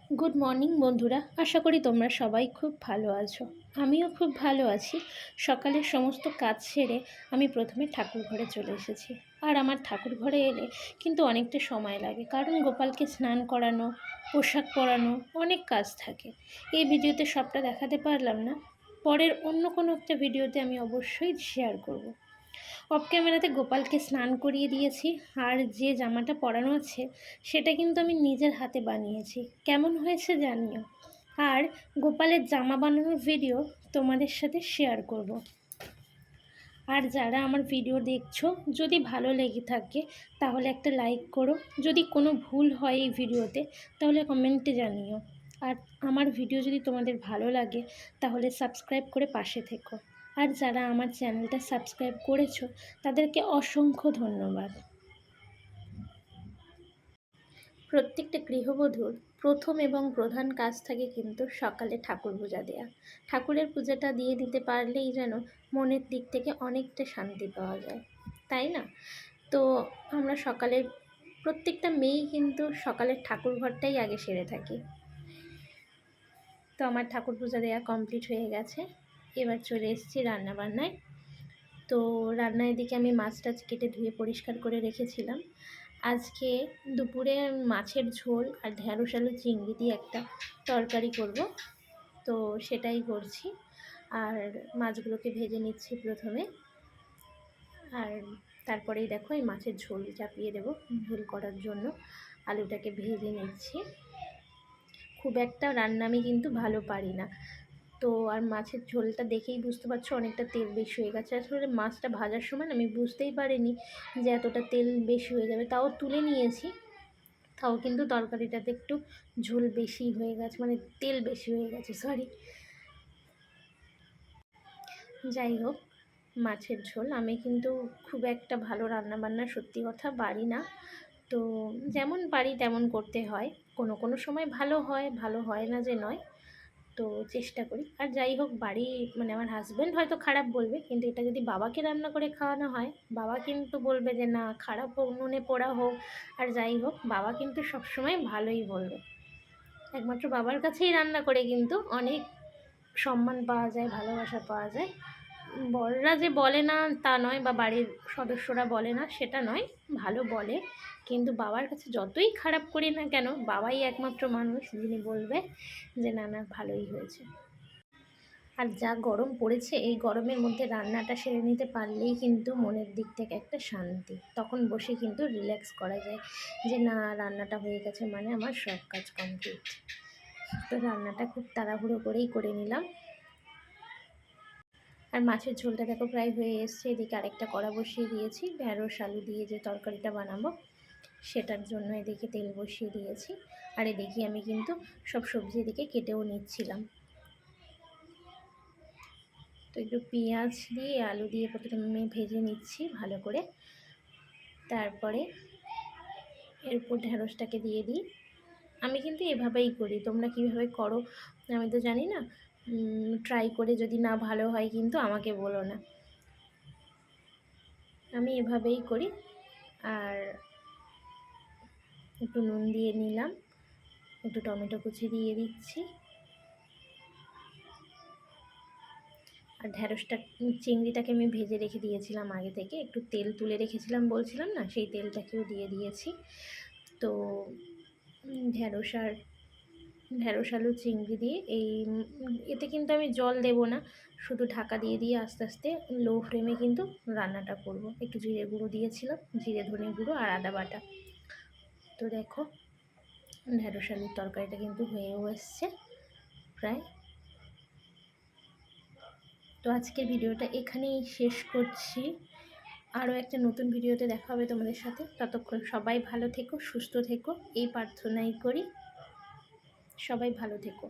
Good morning বন্ধুরা, আশা করি তোমরা সবাই খুব ভালো আছো। আমিও খুব ভালো আছি। সকালের সমস্ত কাজ সেরে আমি প্রথমে ঠাকুর ঘরে চলে এসেছি। আর আমার ঠাকুর ঘরে এলে কিন্তু অনেকটা সময় লাগে, কারণ গোপালকে স্নান করানো, পোশাক পরানো, অনেক কাজ থাকে। এই ভিডিওতে সবটা দেখাতে পারলাম না, পরের অন্য কোনো একটা ভিডিওতে আমি অবশ্যই শেয়ার করব। অফ ক্যামেরাতে গোপালকে স্নান করিয়ে দিয়েছি, আর যে জামাটা পরানো আছে সেটা কিন্তু আমি নিজের হাতে বানিয়েছি। কেমন হয়েছে জানিও। আর গোপালের জামা বানানোর ভিডিও তোমাদের সাথে শেয়ার করব। আর যারা আমার ভিডিও দেখছো, যদি ভালো লেগে থাকে তাহলে একটা লাইক করো। যদি কোনো ভুল হয় এই ভিডিওতে তাহলে কমেন্টে জানিও। আর আমার ভিডিও যদি তোমাদের ভালো লাগে তাহলে সাবস্ক্রাইব করে পাশে থেকো। আর যারা আমার চ্যানেলটা সাবস্ক্রাইব করেছো তাদেরকে অসংখ্য ধন্যবাদ। প্রত্যেকটা গৃহবধূর প্রথম এবং প্রধান কাজ থাকে কিন্তু সকালে ঠাকুর পূজা দেয়া। ঠাকুরের পূজাটা দিয়ে দিতে পারলেই যেন মনের দিক থেকে অনেকটা শান্তি পাওয়া যায়, তাই না? তো আমরা সকালে প্রত্যেকটা মেয়েই কিন্তু সকালের ঠাকুর ঘরটাই আগে সেরে থাকি। তো আমার ঠাকুর পূজা দেওয়া কমপ্লিট হয়ে গেছে। এবার চলে এসেছি রান্নাবান্নায়। তো রান্নার দিকে আমি মাছ টাছ কেটে ধুয়ে পরিষ্কার করে রেখেছিলাম। আজকে দুপুরে মাছের ঝোল আর ঢ্যাঁড়স আলু চিংড়ি দিয়ে একটা তরকারি করব, তো সেটাই করছি। আর মাছগুলোকে ভেজে নিচ্ছি প্রথমে, আর তারপরেই দেখো এই মাছের ঝোল চাপিয়ে দেবো। ঝোল করার জন্য আলুটাকে ভেজে নিচ্ছি। খুব একটা রান্না আমি কিন্তু ভালো পারি না, তো আর মাছের ঝোলটা দেখেই বুঝতে পারছো অনেকটা তেল বেশি হয়ে গেছে। আসলে মাছটা ভাজার সময় আমি বুঝতেই পারিনি যে এতটা তেল বেশি হয়ে যাবে, তাও তুলে নিয়েছি। তাও কিন্তু তরকারিটাতে একটু ঝোল বেশি হয়ে গেছে, মানে তেল বেশি হয়ে গেছে, সরি। যাই হোক, মাছের ঝোল আমি কিন্তু খুব একটা ভালো রান্নাবান্না সত্যি কথা পারি না। তো যেমন পারি তেমন করতে হয়। কোনো কোনো সময় ভালো হয়, ভালো হয় না যে নয়, তো চেষ্টা করি। আর যাই হোক, বাড়ি মানে আমার হাজব্যান্ড হয়তো খারাপ বলবে, কিন্তু এটা যদি বাবাকে রান্না করে খাওয়ানো হয়, বাবা কিন্তু বলবে যে না, খারাপ হোক, নুনে পোড়া হোক আর যাই হোক, বাবা কিন্তু সবসময় ভালোই বলবে। একমাত্র বাবার কাছেই রান্না করে কিন্তু অনেক সম্মান পাওয়া যায়, ভালোবাসা পাওয়া যায়। বড়রা যে বলে না তা নয়, বা বাড়ির সদস্যরা বলে না সেটা নয়, ভালো বলে। কিন্তু বাবার কাছে যতই খারাপ করি না কেন, বাবাই একমাত্র মানুষ যিনি বলবে যে না না, ভালোই হয়েছে। আর যা গরম পড়েছে, এই গরমের মধ্যে রান্নাটা সেরে নিতে পারলেই কিন্তু মনের দিক থেকে একটা শান্তি। তখন বসে কিন্তু রিল্যাক্স করা যায় যে না, রান্নাটা হয়ে গেছে মানে আমার সব কাজ কমপ্লিট। তো রান্নাটা খুব তাড়াহুড়ো করেই করে নিলাম। আর মাছের ঝোলটা দেখো প্রায় হয়ে এসছে। এদিকে আরেকটা কড়া বসিয়ে দিয়েছি ঢ্যাঁড়স আলু দিয়ে যে তরকারিটা বানাবো সেটার জন্য। এদিকে তেল বসিয়ে দিয়েছি, আর এদিকে আমি কিন্তু সব সবজি এদিকে কেটেও নিচ্ছিলাম। তো একটু পেঁয়াজ দিয়ে আলু দিয়ে প্রথমে ভেজে নিচ্ছি ভালো করে, তারপরে এরপর ঢ্যাঁড়সটাকে দিয়ে দিই। আমি কিন্তু এভাবেই করি, তোমরা কীভাবে করো আমি তো জানি না। ট্রাই করে যদি না ভালো হয় কিন্তু আমাকে বলো না, আমি এভাবেই করি। আর একটু নুন দিয়ে নিলাম, একটু টমেটো কুচি দিয়ে দিচ্ছি। আর ঢ্যাঁড়সটা চিংড়িটাকে আমি ভেজে রেখে দিয়েছিলাম আগে থেকে, একটু তেল তুলে রেখেছিলাম বলছিলাম না, সেই তেলটাকেও দিয়ে দিয়েছি। তো ঢ্যাঁড়স আলু চিংড়ি দিয়ে এতে কিন্তু আমি জল দেব না, শুধু ঢাকা দিয়ে দিয়ে আস্তে আস্তে লো ফ্লেমে কিন্তু রান্নাটা করব। একটু জিরে গুঁড়ো দিয়েছিলাম, জিরে ধনে গুঁড়ো আর আদা বাটা। তো দেখো ঢ্যাঁড়স আলুর তরকারিটা কিন্তু হয়েও এসছে প্রায়। তো আজকের ভিডিওটা এখানেই শেষ করছি। আরও একটা নতুন ভিডিওতে দেখা হবে তোমাদের সাথে। ততক্ষণ সবাই ভালো থেকো, সুস্থ থেকো, এই প্রার্থনাই করি। সবাই ভালো থেকো।